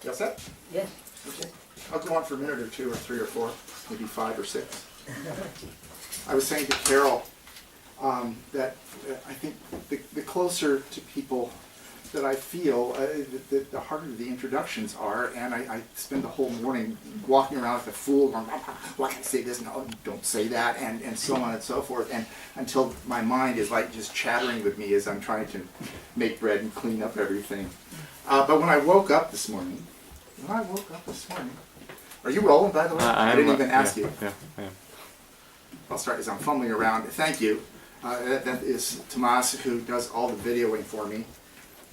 You all set? Yes. Okay. I'll go on for a minute or two or three or four, maybe 5 or 6. I was saying to Carol that I think the closer to people that I feel, the harder the introductions are, and I spend the whole morning walking around like a fool going, why can I say this? No, don't say that, and so on and so forth, and until my mind is like just chattering with me as I'm trying to make bread and clean up everything. But when I woke up this morning, are you rolling, by the way? I didn't even ask you. Yeah, I am. I'll start as I'm fumbling around. Thank you. That is Tomas, who does all the videoing for me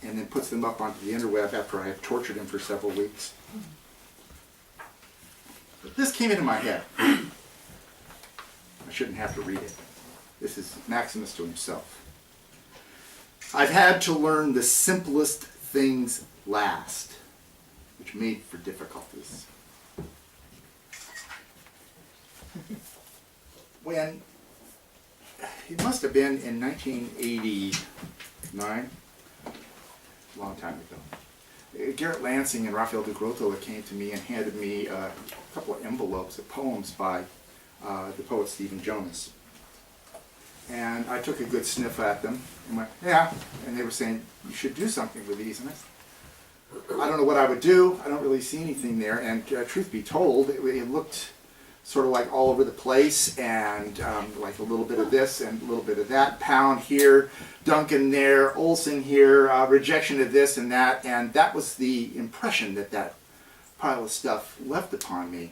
and then puts them up onto the interweb after I have tortured him for several weeks. But this came into my head. I shouldn't have to read it. This is Maximus to himself. I've had to learn the simplest things last, which made for difficulties. When, it must have been in 1989, a long time ago, Gerrit Lansing and Raphael de Grotto came to me and handed me a couple of envelopes of poems by the poet Stephen Jonas. And I took a good sniff at them and went, yeah, and they were saying, you should do something with these. And I don't know what I would do. I don't really see anything there. And truth be told, it looked sort of like all over the place, and like a little bit of this and a little bit of that, Pound here, Duncan there, Olson here, rejection of this and that was the impression that that pile of stuff left upon me.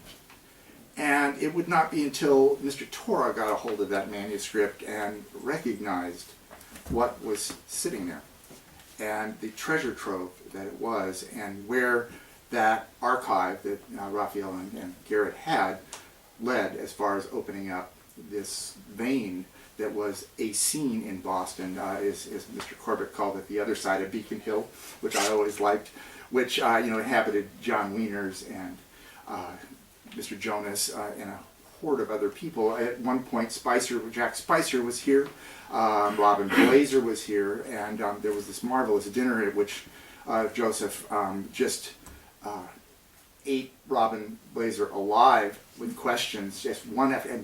And it would not be until Mr. Tora got a hold of that manuscript and recognized what was sitting there, and the treasure trove that it was, and where that archive that Raphael and Gerrit had led as far as opening up this vein that was a scene in Boston, as Mr. Corbett called it, the other side of Beacon Hill, which I always liked, which inhabited John Wieners and Mr. Jonas and a horde of other people. At one point, Jack Spicer was here, Robin Blaser was here, and there was this marvelous dinner at which Joseph just ate Robin Blaser alive with questions, just one after,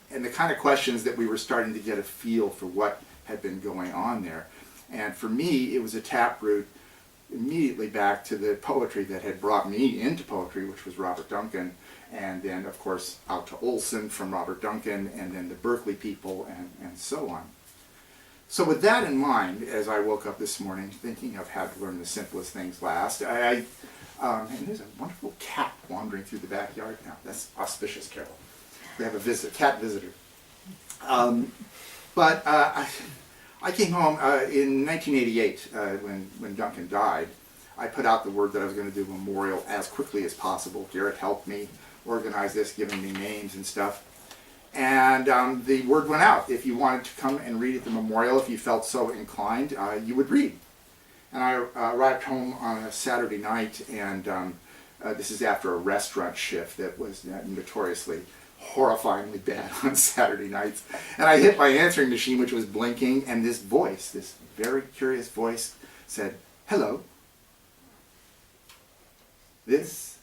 and the kind of questions that we were starting to get a feel for what had been going on there. And for me, it was a taproot immediately back to the poetry that had brought me into poetry, which was Robert Duncan, and then of course out to Olson from Robert Duncan, and then the Berkeley people, and so on. So with that in mind, as I woke up this morning thinking of how to learn the simplest things last, and there's a wonderful cat wandering through the backyard now. That's auspicious, Carol. We have a cat visitor. But I came home in 1988 when Duncan died. I put out the word that I was going to do a memorial as quickly as possible. Gerrit helped me organize this, giving me names and stuff. And the word went out. If you wanted to come and read at the memorial, if you felt so inclined, you would read. And I arrived home on a Saturday night, and this is after a restaurant shift that was notoriously, horrifyingly bad on Saturday nights. And I hit my answering machine, which was blinking, and this voice, this very curious voice, said, "Hello, this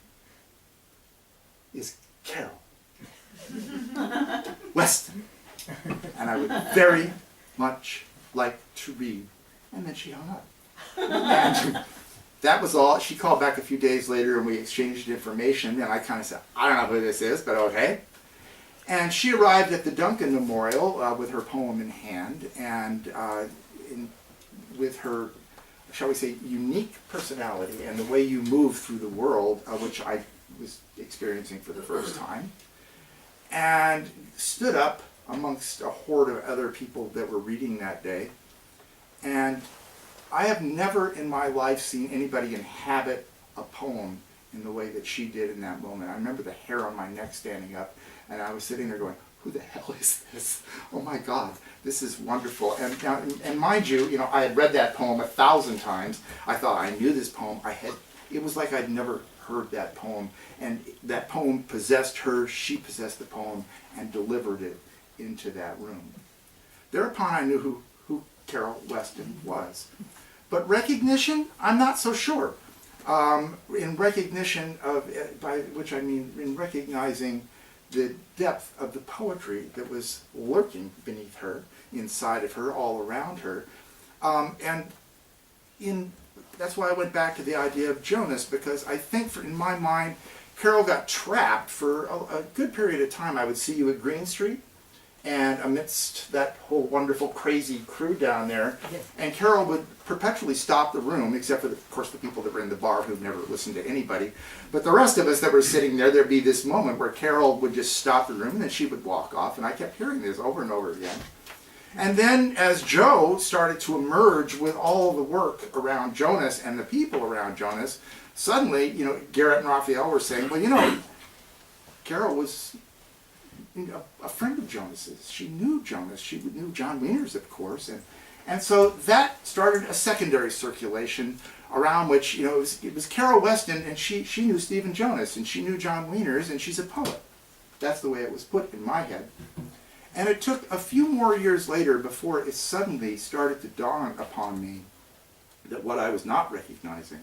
is Carol Weston, and I would very much like to read." And then she hung up. And that was all. She called back a few days later and we exchanged information, and I kind of said, I don't know who this is, but okay. And she arrived at the Duncan Memorial with her poem in hand, and with her, shall we say, unique personality and the way you move through the world, which I was experiencing for the first time, and stood up amongst a horde of other people that were reading that day. And I have never in my life seen anybody inhabit a poem in the way that she did in that moment. I remember the hair on my neck standing up, and I was sitting there going, who the hell is this? Oh my God, this is wonderful. And mind you, I had read that poem 1,000 times. I thought I knew this poem. It was like I'd never heard that poem, and that poem possessed her, she possessed the poem, and delivered it into that room. Thereupon I knew who Carol Weston was. But recognition, I'm not so sure. in recognition of, by which I mean in recognizing the depth of the poetry that was lurking beneath her, inside of her, all around her. That's why I went back to the idea of Jonas, because I think in my mind, Carol got trapped for a good period of time. I would see you at Green Street, and amidst that whole wonderful, crazy crew down there, and Carol would perpetually stop the room, except for, of course, the people that were in the bar who've never listened to anybody. But the rest of us that were sitting there, there'd be this moment where Carol would just stop the room, and then she would walk off, and I kept hearing this over and over again. And then as Joe started to emerge with all the work around Jonas and the people around Jonas, suddenly, you know, Gerrit and Raphael were saying, well, you know, Carol was a friend of Jonas's. She knew Jonas. She knew John Wieners, of course. And so that started a secondary circulation around which, you know, it was Carol Weston, and she knew Stephen Jonas, and she knew John Wieners, and she's a poet. That's the way it was put in my head. And it took a few more years later before it suddenly started to dawn upon me that what I was not recognizing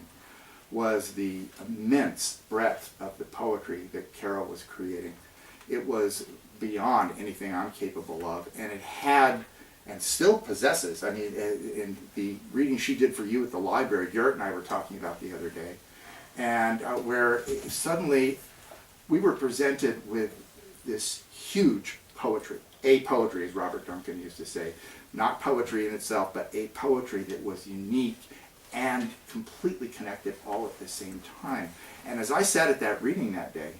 was the immense breadth of the poetry that Carol was creating. It was beyond anything I'm capable of, and it had, and still possesses, I mean, in the reading she did for you at the library, Gerrit and I were talking about the other day, and where suddenly we were presented with this huge poetry. A poetry, as Robert Duncan used to say. Not poetry in itself, but a poetry that was unique and completely connected all at the same time. And as I sat at that reading that day,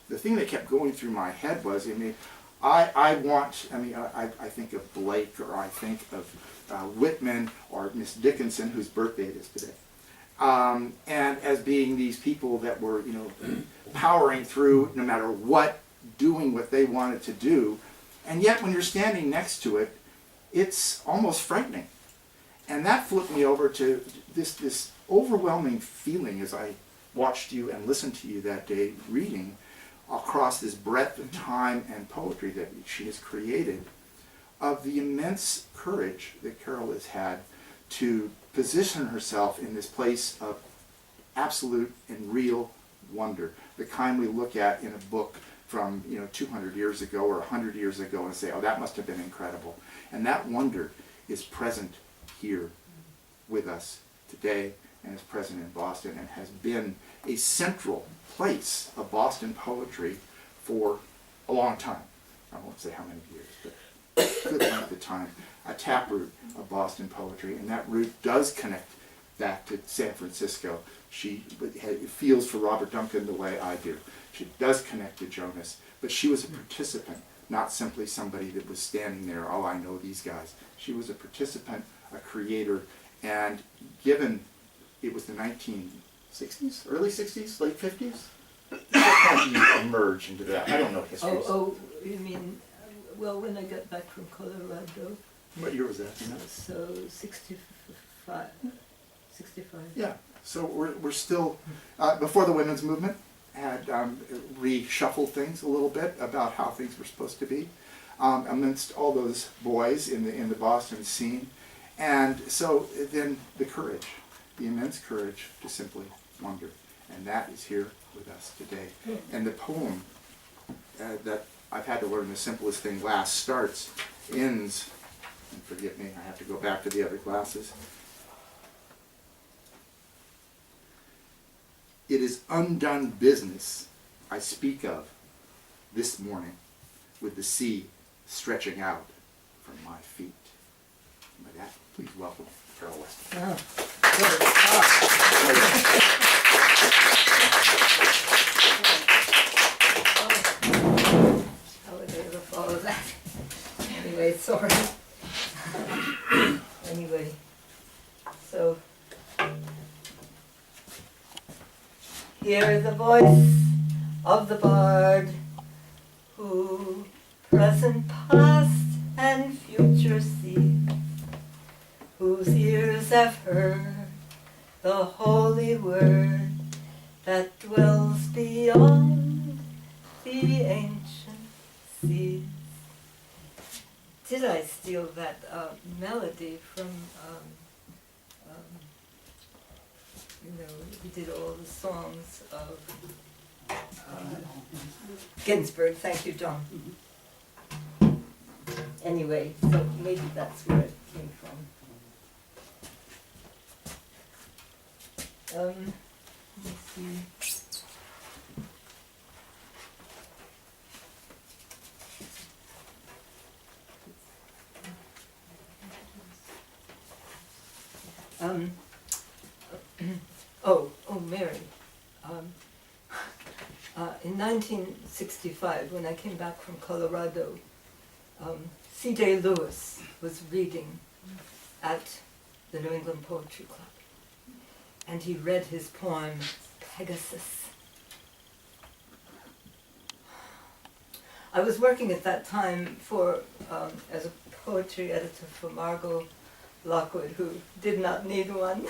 the thing that kept going through my head was, I think of Blake, or I think of Whitman, or Miss Dickinson, whose birthday it is today. And as being these people that were, you know, powering through no matter what, doing what they wanted to do. And yet when you're standing next to it, it's almost frightening. And that flipped me over to this overwhelming feeling as I watched you and listened to you that day reading across this breadth of time and poetry that she has created, of the immense courage that Carol has had to position herself in this place of absolute and real wonder, the kind we look at in a book from 200 years ago or 100 years ago and say, oh, that must have been incredible. And that wonder is present here with us today, and is present in Boston, and has been a central place of Boston poetry for a long time. I won't say how many years, but a good length of time. A taproot of Boston poetry, and that root does connect back to San Francisco. She feels for Robert Duncan the way I do. She does connect to Jonas, but she was a participant, not simply somebody that was standing there, oh, I know these guys. She was a participant, a creator, and given it was the 1960s, early 60s, late 50s, how do you emerge into that? I don't know history. Oh, you mean, well, when I got back from Colorado. What year was that? You know? So 65. Yeah, so we're still, before the women's movement had reshuffled things a little bit about how things were supposed to be amidst all those boys in the Boston scene. And so then the courage, the immense courage to simply wonder. And that is here with us today. And the poem that I've had to learn the simplest thing last starts, ends, and forgive me, I have to go back to the other glasses. It is undone business I speak of this morning, with the sea stretching out from my feet. And with that, please welcome Carol Weston. Oh, how would I ever follow that? Anyway, sorry. Anyway, so hear the voice of the bard, who present, past, and future sees, whose ears have heard the holy word that dwells beyond the ancient seas. Did I steal that melody from he did all the songs of Ginsberg. Thank you, John. Anyway, so maybe that's where it came from. Let me see. Mary. In 1965, when I came back from Colorado, C.J. Lewis was reading at the New England Poetry Club, and he read his poem, Pegasus. I was working at that time as a poetry editor for Margot Lockwood, who did not need one.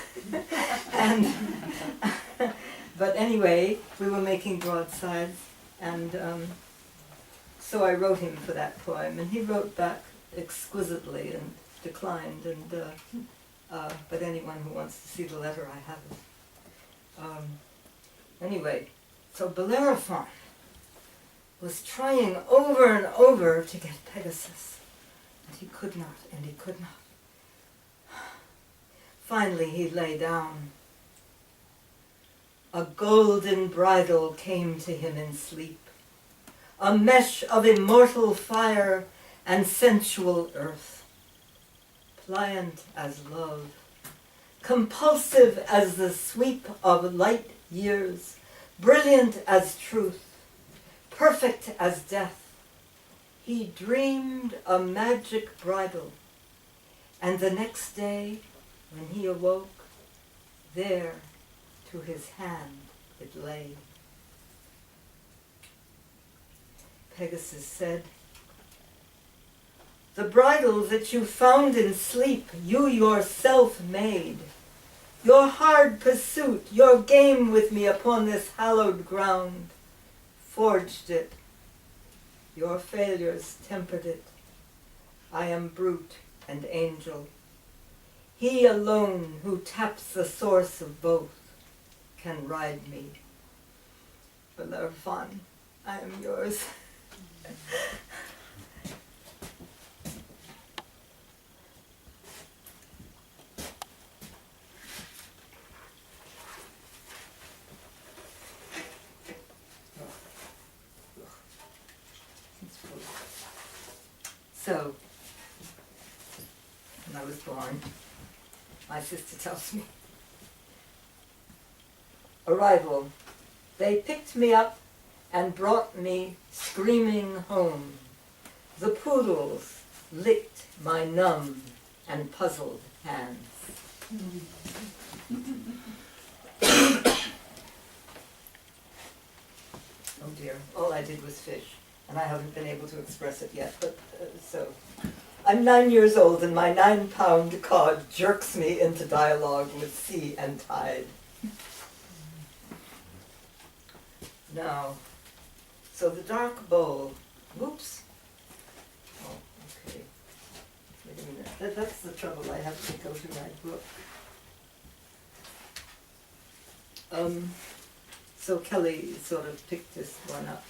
But anyway, we were making broadsides, and so I wrote him for that poem, and he wrote back exquisitely and declined, and but anyone who wants to see the letter, I have it. Anyway, so Bellerophon was trying over and over to get Pegasus, and he could not, and he could not. Finally he lay down. A golden bridle came to him in sleep, a mesh of immortal fire and sensual earth, pliant as love, compulsive as the sweep of light years, brilliant as truth, perfect as death. He dreamed a magic bridle, and the next day, when he awoke, there to his hand it lay. Pegasus said, "The bridle that you found in sleep, you yourself made. Your hard pursuit, your game with me upon this hallowed ground, forged it. Your failures tempered it. I am brute and angel. He alone who taps the source of both can ride me. Bellerophon, I am yours." So, when I was born, my sister tells me. Arrival. They picked me up and brought me screaming home. The poodles licked my numb and puzzled hands. Oh dear, all I did was fish, and I haven't been able to express it yet, but so. I'm 9 years old, and my 9-pound cod jerks me into dialogue with sea and tide. Now, so the dark bowl, whoops. Oh, okay. Wait a minute, that's the trouble, I have to go to my book. So Kelly sort of picked this one up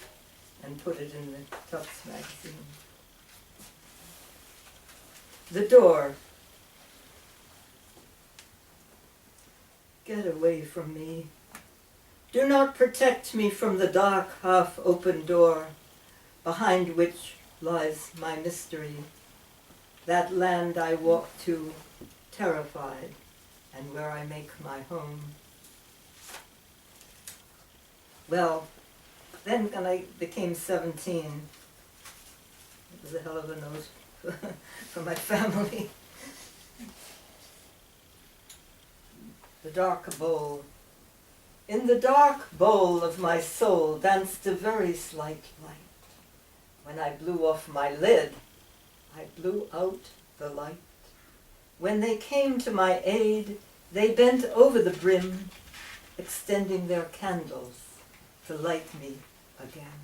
and put it in the Tufts magazine. The door. Get away from me. Do not protect me from the dark, half-open door, behind which lies my mystery, that land I walk to, terrified, and where I make my home. Well, then when I became 17, it was a hell of a note for my family. The dark bowl. In the dark bowl of my soul danced a very slight light. When I blew off my lid, I blew out the light. When they came to my aid, they bent over the brim, extending their candles to light me again.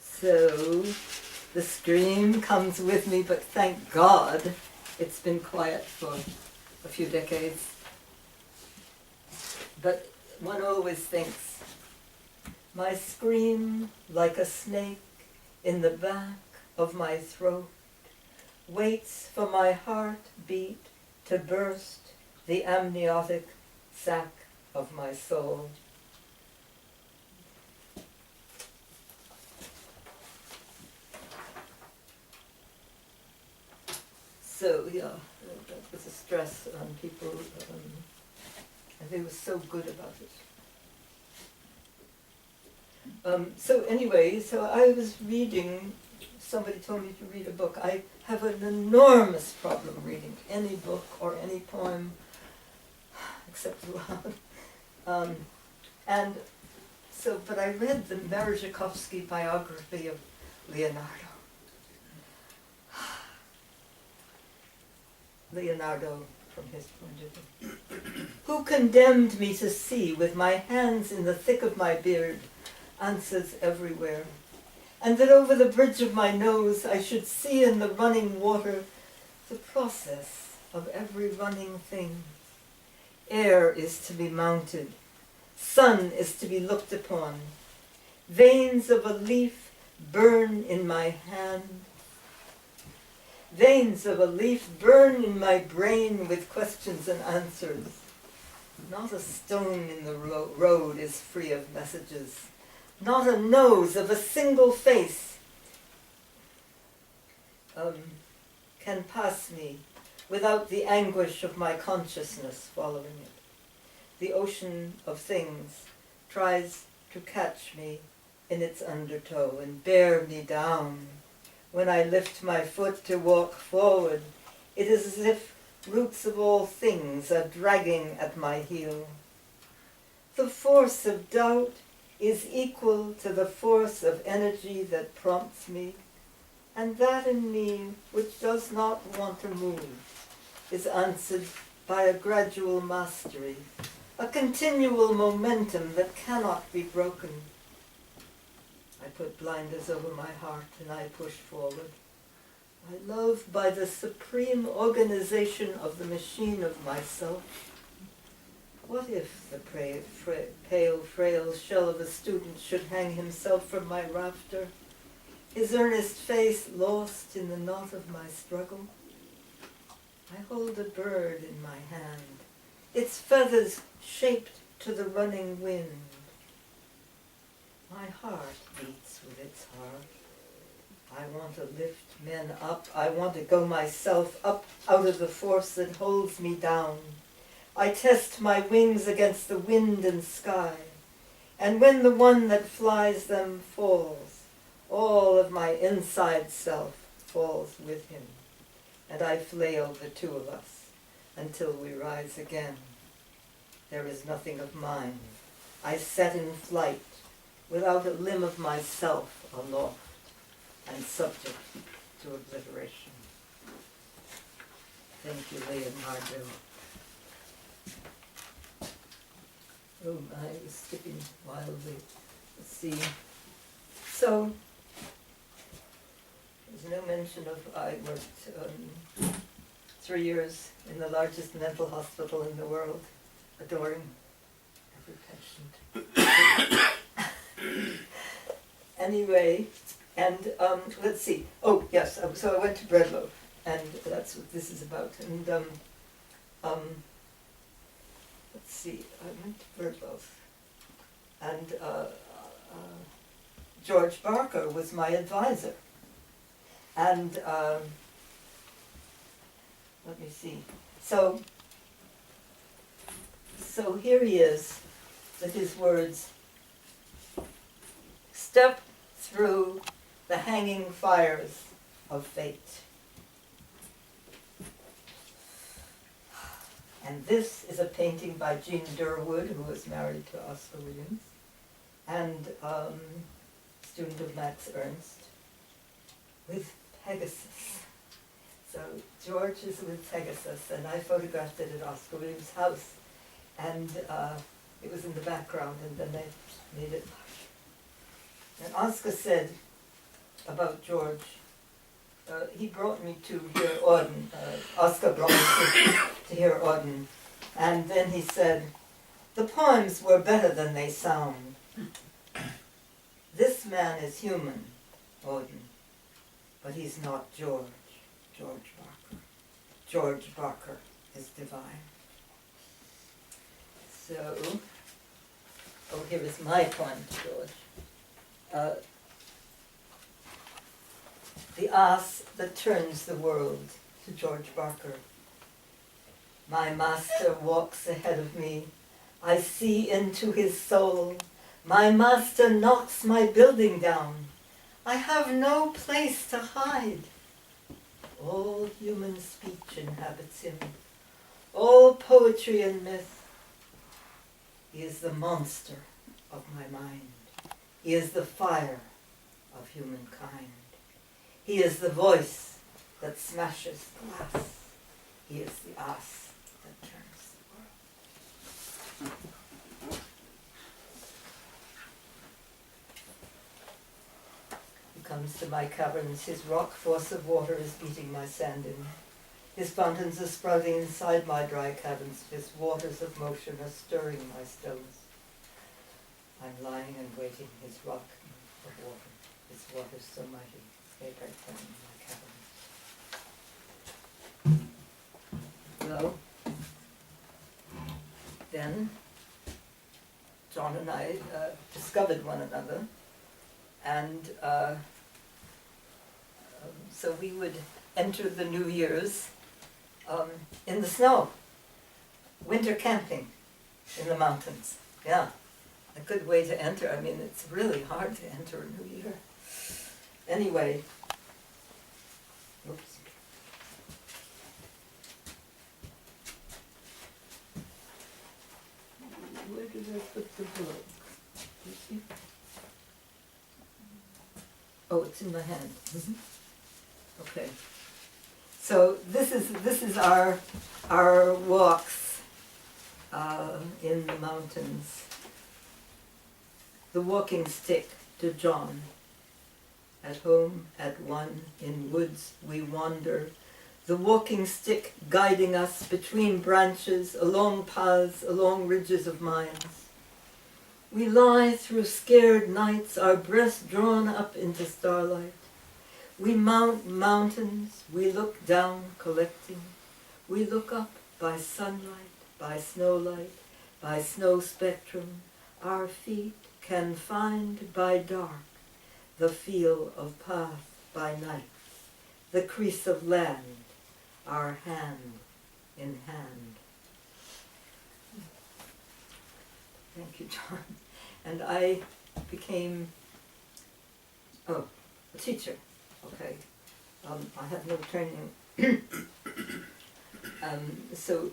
So the scream comes with me, but thank God it's been quiet for a few decades. But one always thinks, my scream like a snake in the back of my throat waits for my heartbeat to burst the amniotic sac of my soul. So yeah, that was a stress on people, and they were so good about it. So anyway, so I was reading, somebody told me to read a book. I have an enormous problem reading any book or any poem, except aloud. And so, but I read the Merezhkovsky biography of Leonardo. Leonardo, from his point of view, who condemned me to see with my hands in the thick of my beard, answers everywhere, and that over the bridge of my nose I should see in the running water the process of every running thing. Air is to be mounted, sun is to be looked upon, veins of a leaf burn in my hand, veins of a leaf burn in my brain with questions and answers. Not a stone in the road is free of messages. Not a nose of a single face can pass me without the anguish of my consciousness following it. The ocean of things tries to catch me in its undertow and bear me down. When I lift my foot to walk forward, it is as if roots of all things are dragging at my heel. The force of doubt is equal to the force of energy that prompts me, and that in me which does not want to move is answered by a gradual mastery, a continual momentum that cannot be broken. I put blinders over my heart and I push forward. I love by the supreme organization of the machine of myself. What if the pale, frail shell of a student should hang himself from my rafter, his earnest face lost in the knot of my struggle? I hold a bird in my hand, its feathers shaped to the running wind. My heart beats with its heart. I want to lift men up. I want to go myself up out of the force that holds me down. I test my wings against the wind and sky, and when the one that flies them falls, all of my inside self falls with him, and I flail the two of us until we rise again. There is nothing of mine. I set in flight, without a limb of myself aloft, and subject to obliteration. Thank you, Leonardo. Oh, I was skipping wildly. Let's see. So, there's no mention of, I worked 3 years in the largest mental hospital in the world, adoring every patient. Anyway, and let's see. Oh, yes, so I went to Breadloaf, and that's what this is about. And let's see, I went to Breadloaf, and George Barker was my advisor. And let me see. So here he is with his words. Step through the hanging fires of fate. And this is a painting by Jean Durwood, who was married to Oscar Williams, and student of Max Ernst, with Pegasus. So George is with Pegasus, and I photographed it at Oscar Williams' house, and it was in the background, and then they made it large. And Oscar said about George, he brought me to here Auden, Oscar brought us to hear Auden. And then he said, the poems were better than they sound. This man is human, Auden, but he's not George Barker. George Barker is divine. So, here is my poem to George. The ass that turns the world, to George Barker. My master walks ahead of me. I see into his soul. My master knocks my building down. I have no place to hide. All human speech inhabits him. All poetry and myth. He is the monster of my mind. He is the fire of humankind. He is the voice that smashes glass. He is the ass that turns the world. He comes to my caverns. His rock force of water is beating my sand in. His fountains are sprouting inside my dry caverns. His waters of motion are stirring my stones. I'm lying and waiting. His rock of water. His waters so mighty. They break down in my caverns. Well, then John and I discovered one another, and so we would enter the New Year's in the snow, winter camping in the mountains. Yeah, a good way to enter. I mean, it's really hard to enter a New Year. Anyway, oops. Where did I put the book? You see? Oh, it's in my hand. Mm-hmm. Okay. So this is our walks in the mountains. The walking stick to John. At home, at one, in woods we wander, the walking stick guiding us between branches, along paths, along ridges of mines. We lie through scared nights, our breaths drawn up into starlight. We mount mountains, we look down, collecting. We look up by sunlight, by snowlight, by snow spectrum. Our feet can find by dark the feel of path by night, the crease of land, our hand in hand. Thank you, John. And I became, a teacher. Okay. I have no training. So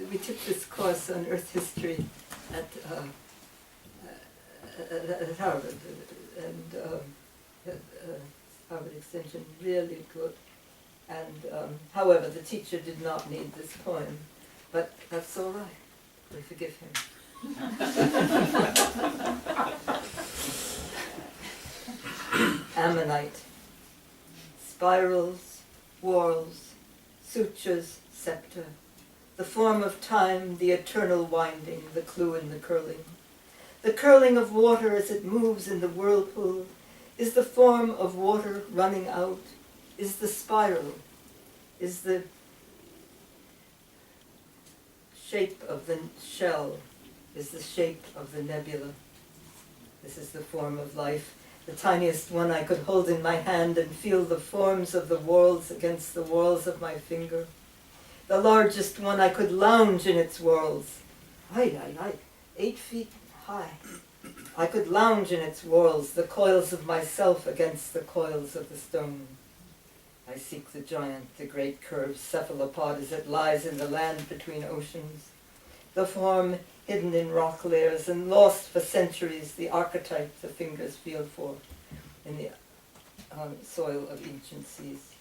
we took this course on Earth history at Harvard, and Harvard Extension, really good. And however, the teacher did not need this poem, but that's all right. We forgive him. Ammonite. Spirals, whorls, sutures, scepter. The form of time, the eternal winding, the clue in the curling. The curling of water as it moves in the whirlpool is the form of water running out, is the spiral, is the shape of the shell, is the shape of the nebula. This is the form of life, the tiniest one I could hold in my hand and feel the forms of the whorls against the walls of my finger. The largest one I could lounge in its whorls. 8 feet high. I could lounge in its whorls, the coils of myself against the coils of the stone. I seek the giant, the great curved cephalopod as it lies in the land between oceans. The form hidden in rock layers and lost for centuries, the archetype the fingers feel for in the soil of ancient seas.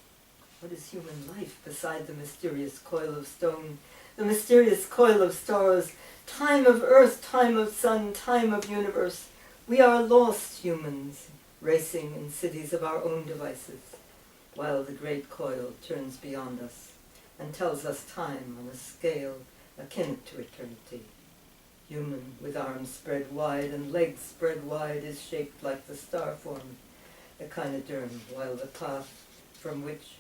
What is human life beside the mysterious coil of stone, the mysterious coil of stars, time of earth, time of sun, time of universe? We are lost humans, racing in cities of our own devices, while the great coil turns beyond us, and tells us time on a scale akin to eternity. Human, with arms spread wide and legs spread wide, is shaped like the star form, echinoderm, while the path from which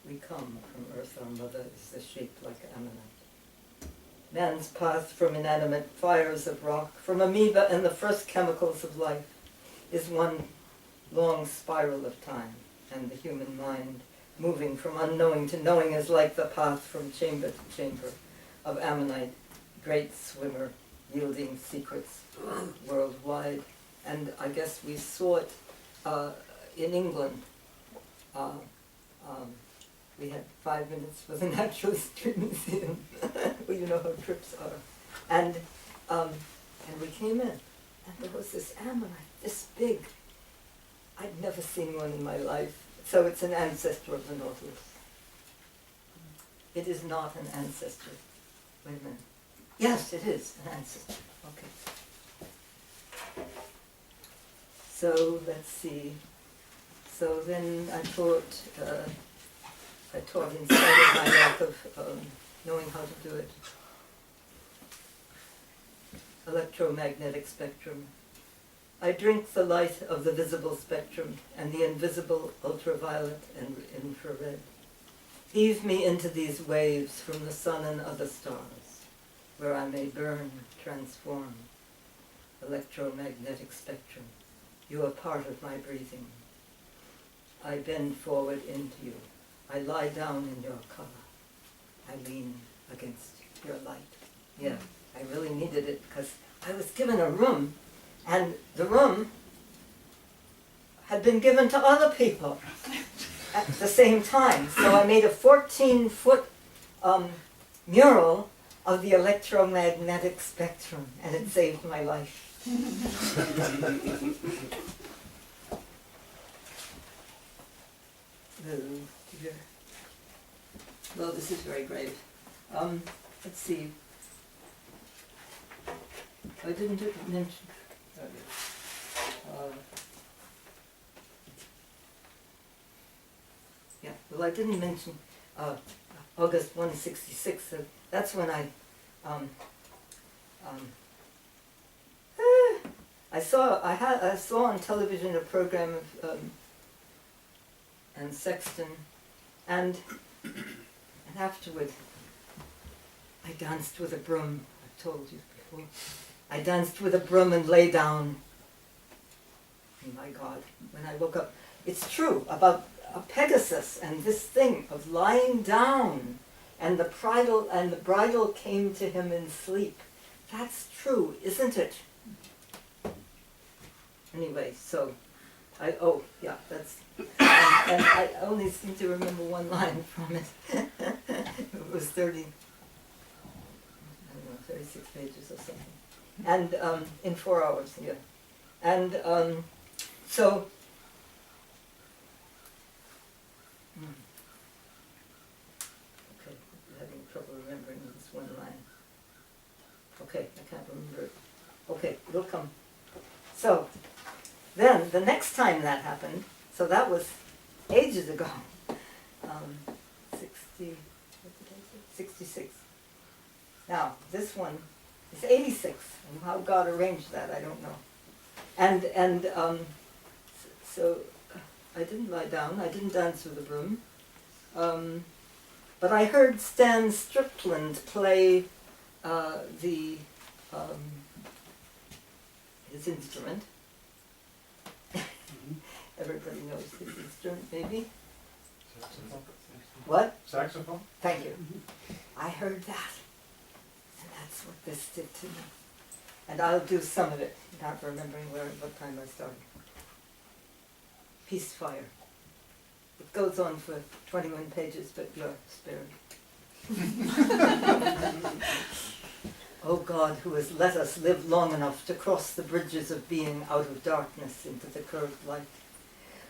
we come, from Earth our mother, is the shape like ammonite. Man's path from inanimate fires of rock, from amoeba and the first chemicals of life, is one long spiral of time, and the human mind, moving from unknowing to knowing, is like the path from chamber to chamber of ammonite, great swimmer, yielding secrets worldwide. And I guess we saw it in England. We had 5 minutes for the Natural History Museum. Well, you know how trips are. And we came in, and there was this ammonite, this big. I'd never seen one in my life. So it's an ancestor of the Nautilus. It is not an ancestor. Wait a minute. Yes, it is an ancestor. Okay. So let's see. So then I taught in spite of my lack of knowing how to do it. Electromagnetic spectrum. I drink the light of the visible spectrum and the invisible ultraviolet and infrared. Heave me into these waves from the sun and other stars, where I may burn, transform. Electromagnetic spectrum, you are part of my breathing. I bend forward into you. I lie down in your color. I lean against your light. Yeah, I really needed it because I was given a room, and the room had been given to other people at the same time. So I made a 14-foot mural of the electromagnetic spectrum, and it saved my life. Well, this is very grave. Let's see. I didn't mention. Yeah, well, I didn't mention August 166. That's when I saw on television a program of and Sexton, and afterward I danced with a broom. I've told you before. I danced with a broom and lay down. Oh my God, when I woke up. It's true about a Pegasus and this thing of lying down, and the bridle came to him in sleep. That's true, isn't it? Anyway, so that's and I only seem to remember one line from it. It was 36 pages or something. And in 4 hours, yeah. And so okay, I'm having trouble remembering this one line. Okay, I can't remember it. Okay, it'll come. So then the next time that happened, so that was ages ago, 66. Now, this one is 86, and how God arranged that, I don't know. And so I didn't lie down, I didn't dance with the broom, but I heard Stan Strickland play his instrument. Everybody knows his instrument, maybe? Saxophone. What? Saxophone? Thank you. I heard that, and that's what this did to me. And I'll do some of it, not remembering what time I started. Peace Fire. It goes on for 21 pages, but you're spared. O God, who has let us live long enough to cross the bridges of being out of darkness into the curved light,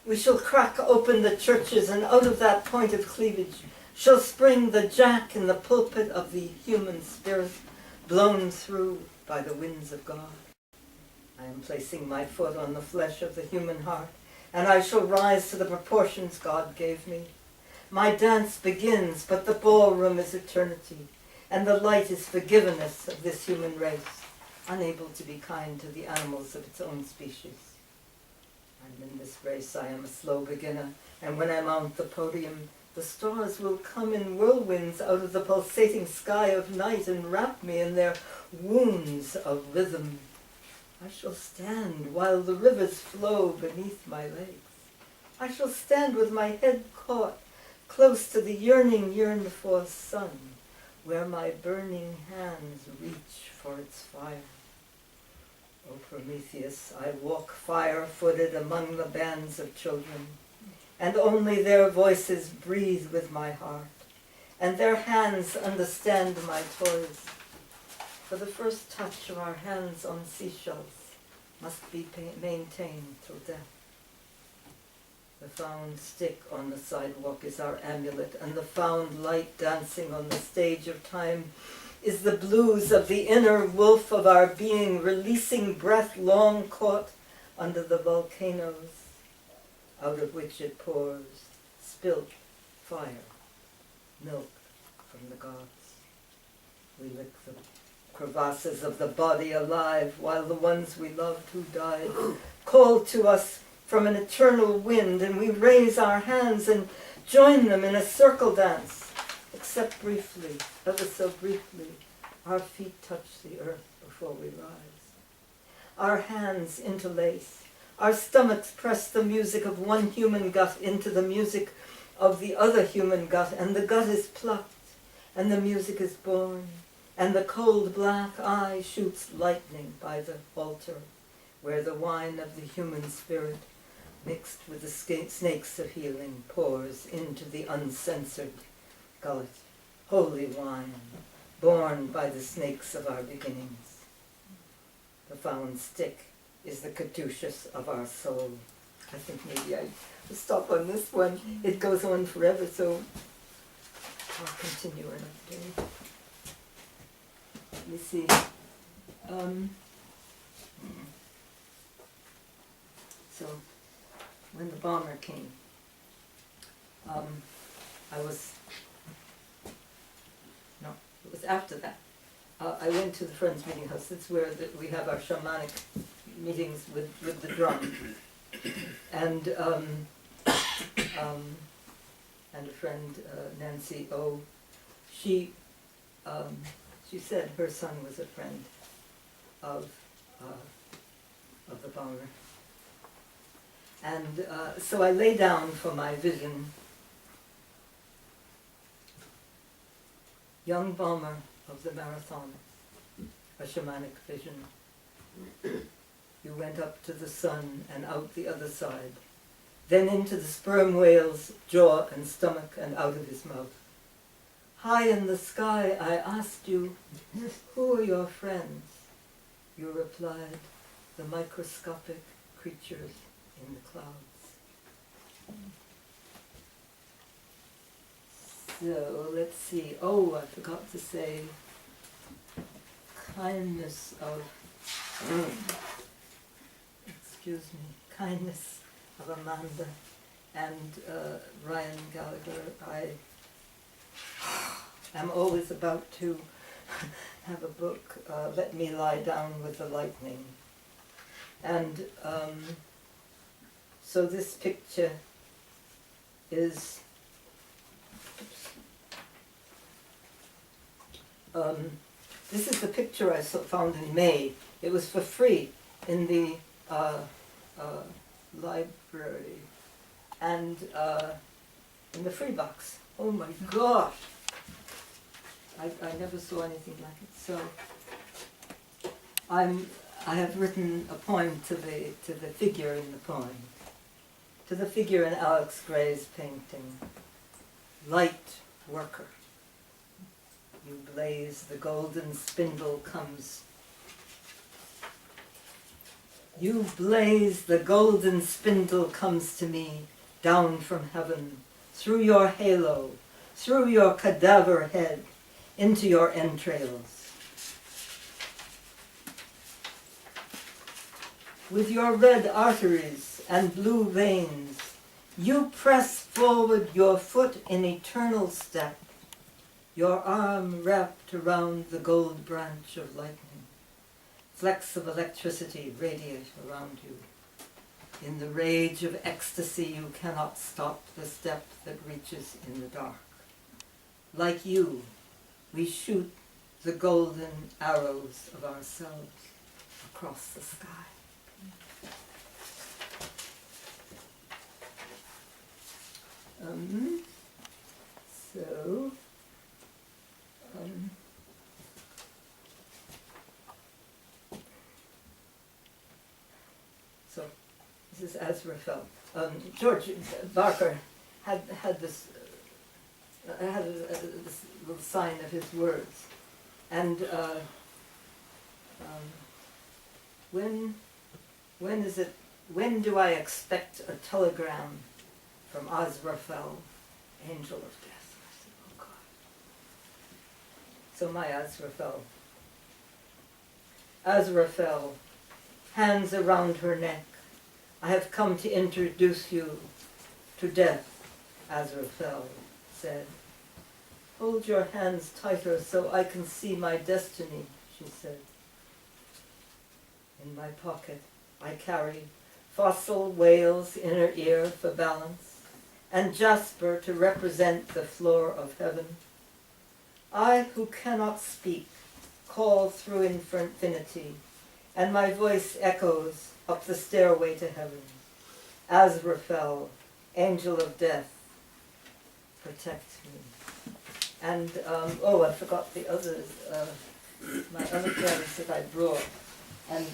we shall crack open the churches, and out of that point of cleavage shall spring the jack in the pulpit of the human spirit, blown through by the winds of God. I am placing my foot on the flesh of the human heart, and I shall rise to the proportions God gave me. My dance begins, but the ballroom is eternity, and the light is forgiveness of this human race, unable to be kind to the animals of its own species. And in this race I am a slow beginner, and when I mount the podium, the stars will come in whirlwinds out of the pulsating sky of night and wrap me in their wounds of rhythm. I shall stand while the rivers flow beneath my legs. I shall stand with my head caught close to the yearning yearn-for sun, where my burning hands reach for its fire. O Prometheus, I walk fire-footed among the bands of children, and only their voices breathe with my heart, and their hands understand my toys. For the first touch of our hands on seashells must be maintained till death. The found stick on the sidewalk is our amulet, and the found light dancing on the stage of time is the blues of the inner wolf of our being, releasing breath long caught under the volcanoes, out of which it pours spilt fire, milk from the gods. We lick the crevasses of the body alive, while the ones we loved who died call to us from an eternal wind, and we raise our hands and join them in a circle dance, except briefly, ever so briefly, our feet touch the earth before we rise. Our hands interlace, our stomachs press the music of one human gut into the music of the other human gut, and the gut is plucked, and the music is born, and the cold black eye shoots lightning by the altar, where the wine of the human spirit, mixed with the snakes of healing, pours into the uncensored gullet. Holy wine, born by the snakes of our beginnings. The found stick is the caduceus of our soul. I think maybe I will stop on this one. It goes on forever, so I'll continue another day. Let me see. So, when the bomber came, it was after that. I went to the Friends Meeting House. That's where we have our shamanic meetings with the drum. And a friend, Nancy O, she said her son was a friend of the bomber. And so I lay down for my vision. Young bomber of the marathon, a shamanic vision. You went up to the sun and out the other side, then into the sperm whale's jaw and stomach and out of his mouth. High in the sky I asked you, who are your friends? You replied, the microscopic creatures in the clouds. So let's see. Oh, I forgot to say kindness of kindness of Amanda and Ryan Gallagher. I am always about to have a book, Let Me Lie Down with the Lightning. And so this picture is this is the picture I found in May. It was for free in the library and in the free box. Oh my gosh! I never saw anything like it. So I have written a poem to the figure in the poem, to the figure in Alex Gray's painting. Light worker. You blaze, the golden spindle comes. You blaze, the golden spindle comes to me, down from heaven, through your halo, through your cadaver head, into your entrails. With your red arteries and blue veins, You press forward your foot in eternal step, your arm wrapped around the gold branch of lightning. Flecks of electricity radiate around you. In the rage of ecstasy, you cannot stop the step that reaches in the dark. Like you, we shoot the golden arrows of ourselves across the sky. So, this is Azrael. George Barker had this this little sign of his words, and when do I expect a telegram from Azrael, angel of death? I said, oh God. So my Azrael, hands around her neck, I have come to introduce you to death, Azrael said. Hold your hands tighter so I can see my destiny, she said. In my pocket, I carry fossil whale's inner ear for balance, and jasper to represent the floor of heaven. I who cannot speak call through infinity, and my voice echoes up the stairway to heaven. Azrael, angel of death, protect me. And, I forgot the others, my other poems that I brought. And,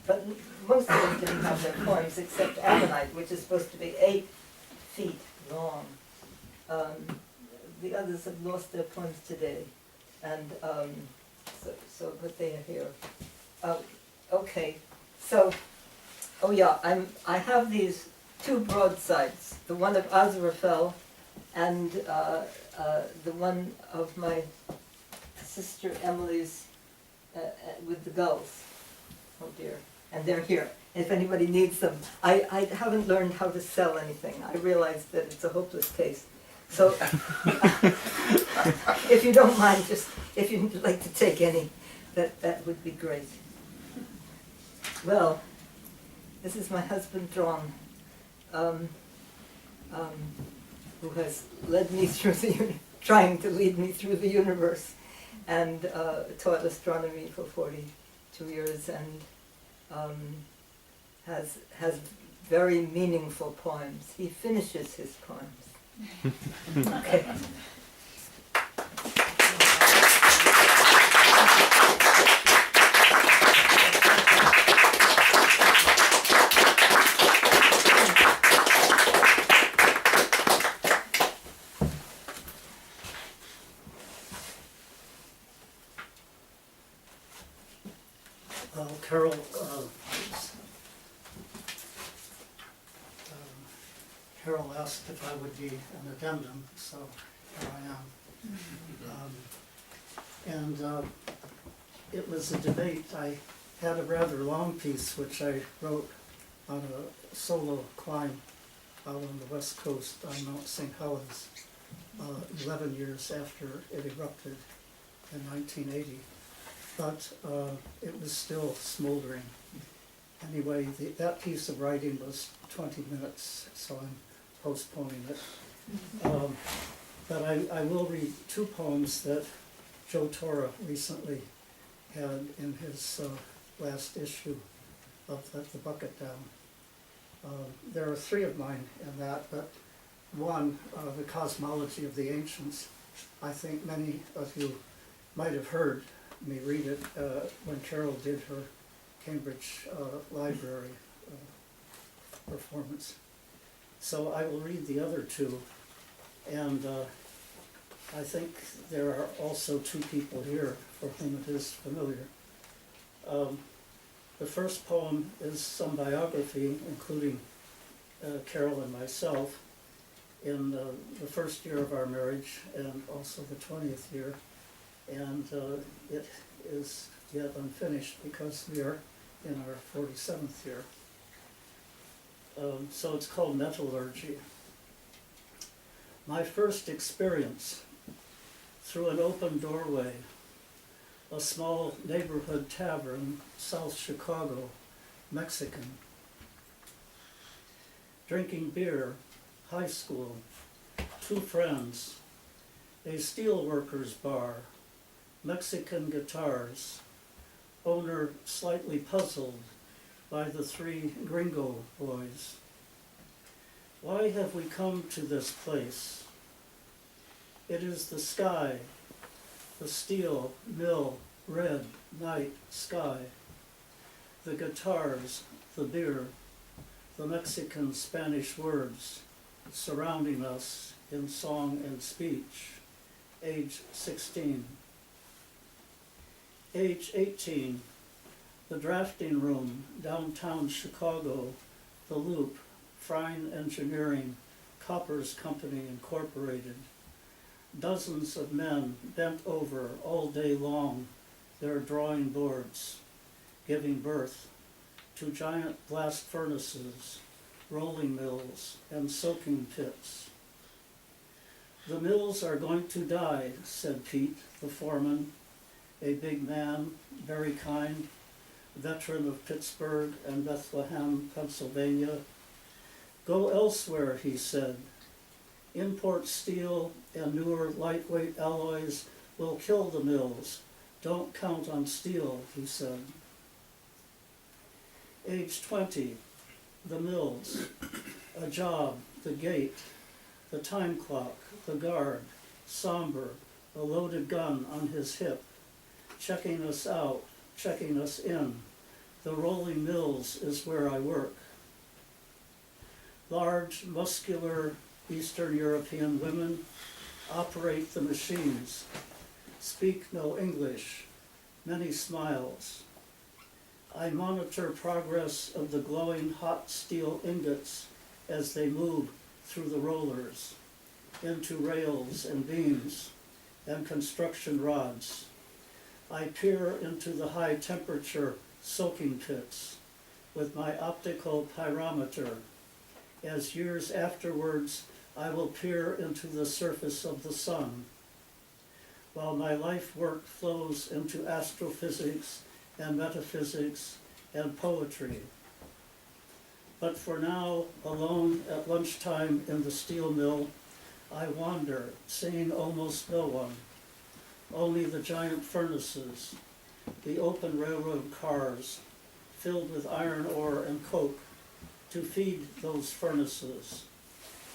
but most of them didn't have their poems except Ammonite, which is supposed to be 8 feet long. The others have lost their poems today. And but they are here. Okay, so, I have these 2 broadsides, the one of Azrael and the one of my sister Emily's with the gulls. Oh dear, and they're here. If anybody needs them. I haven't learned how to sell anything. I realize that it's a hopeless case. So, if you don't mind, just, if you'd like to take any, that would be great. Well, this is my husband, John, who has led me through trying to lead me through the universe, and taught astronomy for 42 years, and has very meaningful poems. He finishes his poems. Okay. Carol asked if I would be an addendum, so here I am. It was a debate. I had a rather long piece which I wrote on a solo climb out on the west coast on Mount St. Helens 11 years after it erupted in 1980. But it was still smoldering. Anyway, that piece of writing was 20 minutes, so I'm postponing it. But I will read 2 poems that Joe Torra recently had in his last issue of Let the Bucket Down. There are 3 of mine in that, but one, The Cosmology of the Ancients, I think many of you might have heard me read it when Carol did her Cambridge Library performance. So I will read the other 2, and I think there are also 2 people here for whom it is familiar. The first poem is some biography, including Carol and myself, in the first year of our marriage and also the 20th year, and it is yet unfinished because we are in our 47th year. So it's called metallurgy. My first experience through an open doorway, a small neighborhood tavern, South Chicago, Mexican. Drinking beer, high school, 2 friends, a steelworkers bar, Mexican guitars, owner slightly puzzled by the 3 gringo boys. Why have we come to this place? It is the sky, the steel mill, red night sky, the guitars, the beer, the Mexican Spanish words surrounding us in song and speech. Age 16. Age 18, the drafting room, downtown Chicago, the Loop, Frine Engineering, Coppers Company Incorporated. Dozens of men bent over all day long, their drawing boards, giving birth to giant blast furnaces, rolling mills, and soaking pits. The mills are going to die, said Pete, the foreman, a big man, very kind, veteran of Pittsburgh and Bethlehem, Pennsylvania. Go elsewhere, he said. Import steel and newer lightweight alloys will kill the mills. Don't count on steel, he said. Age 20, the mills, a job, the gate, the time clock, the guard, somber, a loaded gun on his hip, checking us out, checking us in. The rolling mills is where I work. Large, muscular Eastern European women operate the machines, speak no English, many smiles. I monitor progress of the glowing hot steel ingots as they move through the rollers, into rails and beams and construction rods. I peer into the high temperature soaking pits with my optical pyrometer. As years afterwards, I will peer into the surface of the sun, while my life work flows into astrophysics and metaphysics and poetry. But for now, alone at lunchtime in the steel mill, I wander, seeing almost no one, only the giant furnaces, the open railroad cars filled with iron ore and coke to feed those furnaces.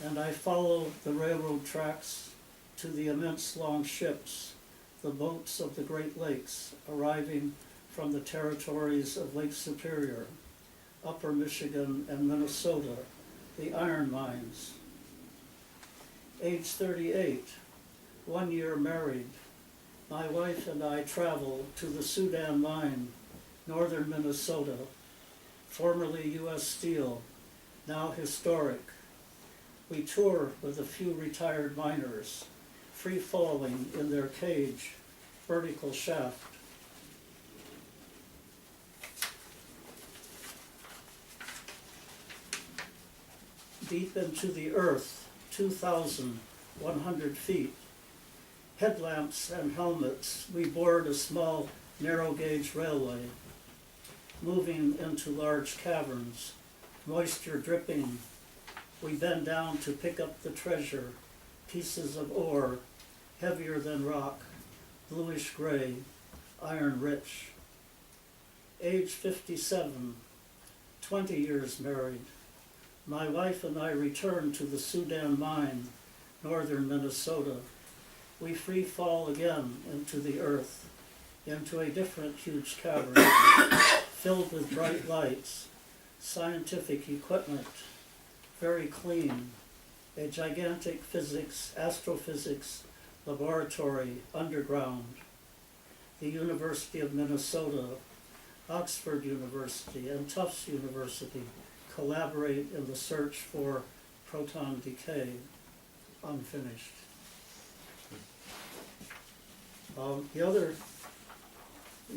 And I follow the railroad tracks to the immense long ships, the boats of the Great Lakes arriving from the territories of Lake Superior, Upper Michigan and Minnesota, the iron mines. Age 38, 1 year married. My wife and I travel to the Sudan mine, northern Minnesota, formerly U.S. Steel, now historic. We tour with a few retired miners, free-falling in their cage, vertical shaft. Deep into the earth, 2,100 feet. Headlamps and helmets, we board a small narrow-gauge railway, moving into large caverns, moisture dripping. We bend down to pick up the treasure, pieces of ore, heavier than rock, bluish-gray, iron-rich. Age 57, 20 years married. My wife and I return to the Sudan mine, northern Minnesota. We free fall again into the earth, into a different huge cavern, filled with bright lights, scientific equipment, very clean, a gigantic physics, astrophysics laboratory underground. The University of Minnesota, Oxford University, and Tufts University collaborate in the search for proton decay, unfinished. The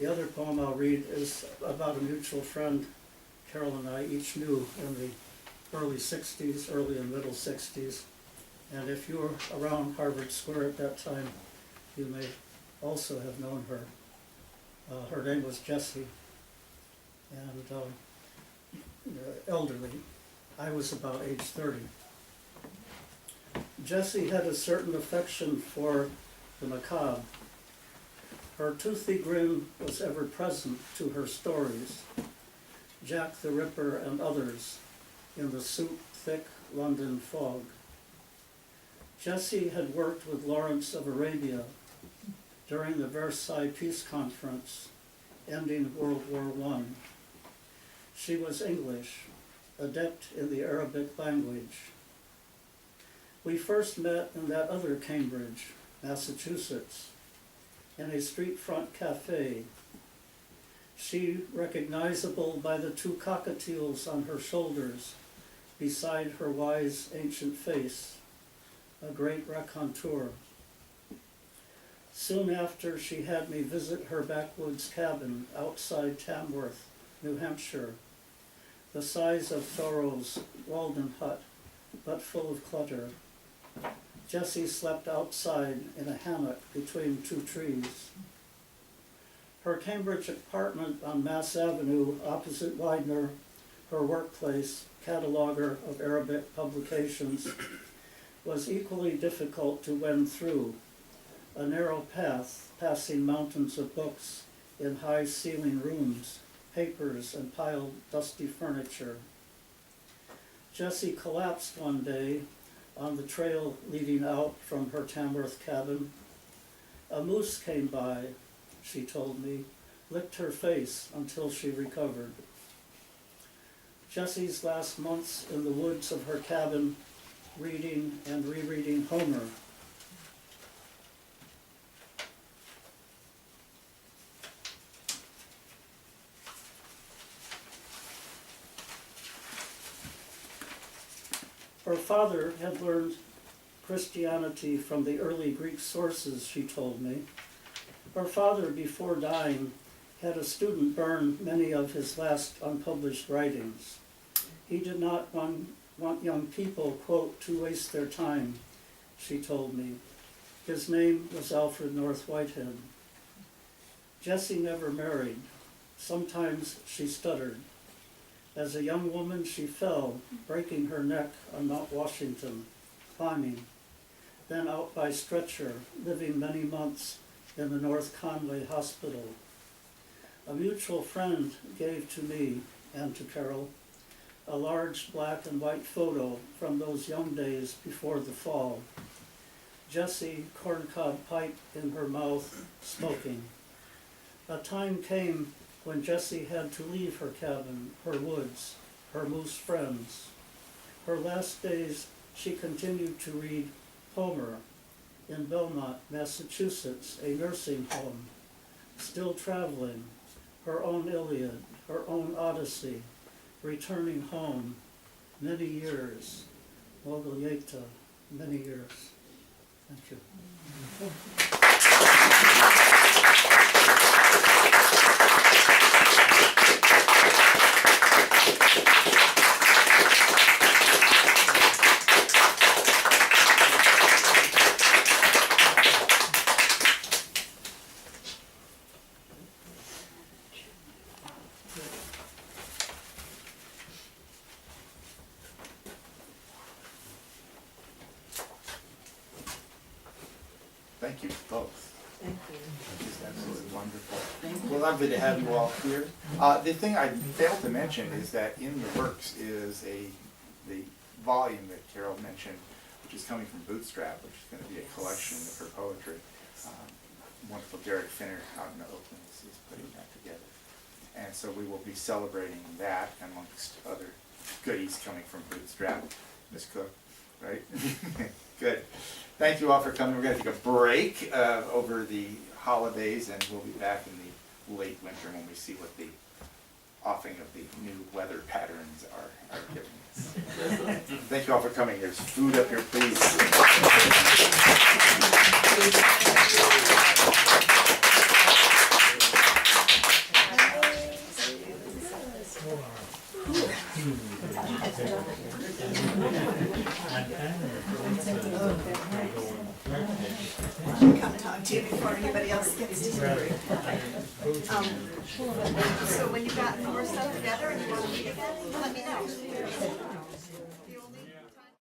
other poem I'll read is about a mutual friend Carol and I each knew in the early 60s, early and middle 60s. And if you were around Harvard Square at that time, you may also have known her. Her name was Jessie, and elderly. I was about age 30. Jessie had a certain affection for the macabre. Her toothy grin was ever present to her stories, Jack the Ripper and others, in the soup-thick London fog. Jessie had worked with Lawrence of Arabia during the Versailles Peace Conference, ending World War I. She was English, adept in the Arabic language. We first met in that other Cambridge, Massachusetts, in a street front cafe. She recognizable by the two cockatiels on her shoulders, beside her wise ancient face, a great raconteur. Soon after, she had me visit her backwoods cabin outside Tamworth, New Hampshire, the size of Thoreau's Walden hut, but full of clutter. Jessie slept outside in a hammock between two trees. Her Cambridge apartment on Mass Avenue opposite Widener, her workplace, cataloger of Arabic publications, was equally difficult to wend through, a narrow path passing mountains of books in high-ceiling rooms, papers, and piled dusty furniture. Jessie collapsed one day on the trail leading out from her Tamworth cabin. A moose came by, she told me, licked her face until she recovered. Jessie's last months in the woods of her cabin, reading and rereading Homer. Her father had learned Christianity from the early Greek sources, she told me. Her father, before dying, had a student burn many of his last unpublished writings. He did not want young people, quote, to waste their time, she told me. His name was Alfred North Whitehead. Jessie never married. Sometimes she stuttered. As a young woman, she fell, breaking her neck on Mount Washington, climbing, then out by stretcher, living many months in the North Conway Hospital. A mutual friend gave to me and to Carol a large black and white photo from those young days before the fall. Jessie, corncob pipe in her mouth, smoking. A time came when Jessie had to leave her cabin, her woods, her moose friends. Her last days, she continued to read Homer in Belmont, Massachusetts, a nursing home, still traveling, her own Iliad, her own Odyssey, returning home, many years, Moglieta, many years. Thank you. Thank you both. Thank you. It's absolutely wonderful. Well, lovely to have you all here. The thing I failed to mention is that in the works is the volume that Carol mentioned, which is coming from Bootstrap, which is going to be a collection of her poetry. Wonderful Derek Finner out in Oakland is putting that together. And so we will be celebrating that amongst other goodies coming from Bootstrap. Miss Cook, right? Good. Thank you all for coming. We're going to take a break over the holidays, and we'll be back in the late winter when we see what the offing of the new weather patterns are giving us. Thank you all for coming. There's food up here, please. to come talk to you before anybody else gets to you. So when you got more stuff together and you want to meet again, let